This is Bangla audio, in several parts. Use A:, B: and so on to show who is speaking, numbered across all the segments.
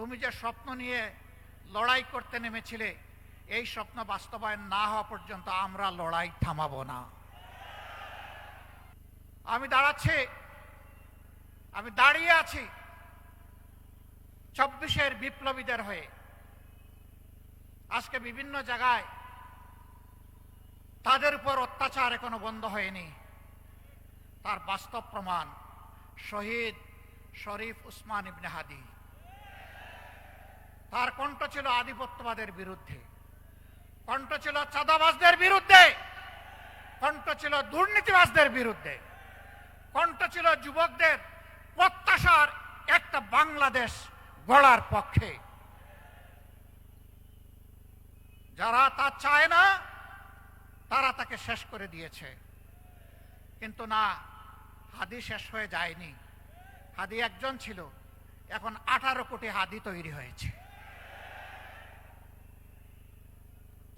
A: তুমি যে স্বপ্ন নিয়ে লড়াই করতে নেমেছিলে, এই স্বপ্ন বাস্তবায়ন না হওয়া পর্যন্ত আমরা লড়াই থামাবো না। আমি দাঁড়িয়ে আছি 24-এর বিপ্লবীদের হয়ে। আজকে বিভিন্ন জায়গায় তাদের উপর অত্যাচার এখনো বন্ধ হয়নি। তার বাস্তব প্রমাণ শহীদ শরীফ উসমান ইবনে হাদি। তার কণ্ঠ ছিল আধিপত্যবাদের বিরুদ্ধে, কণ্ঠ ছিল চাঁদাবাজদের বিরুদ্ধে, কণ্ঠ ছিল দুর্নীতিবাজদের বিরুদ্ধে, কণ্ঠ ছিল যুবকদের প্রত্যাশার একটা বাংলাদেশ গড়ার পক্ষে। যারা তা চায় না তারা তাকে শেষ করে দিয়েছে। কিন্তু না, হাদি শেষ হয়ে যায়নি। হাদি একজন ছিল, এখন 18 কোটি হাদি তৈরি হয়েছে।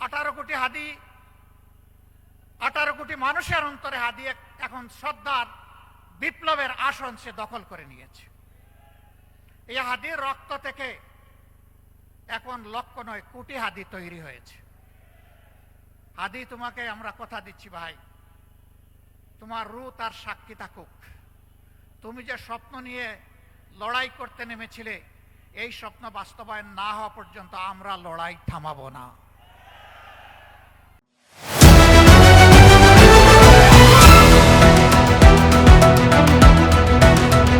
A: 18 কোটি হাদি, 18 কোটি মানুষের অন্তরে হাদি এখন শ্রদ্ধার বিপ্লবের আসন সে দখল করে নিয়েছে। এই হাদির রক্ত থেকে এখন লক্ষ নয় কোটি হাদি তৈরি হয়েছে। হাদি, তোমাকে আমরা কথা দিচ্ছি ভাই, তোমার রূহ তার সাক্ষী থাকুক। তুমি যে স্বপ্ন নিয়ে লড়াই করতে নেমেছিলে, এই স্বপ্ন বাস্তবায়ন না হওয়া পর্যন্ত আমরা লড়াই থামাবো না।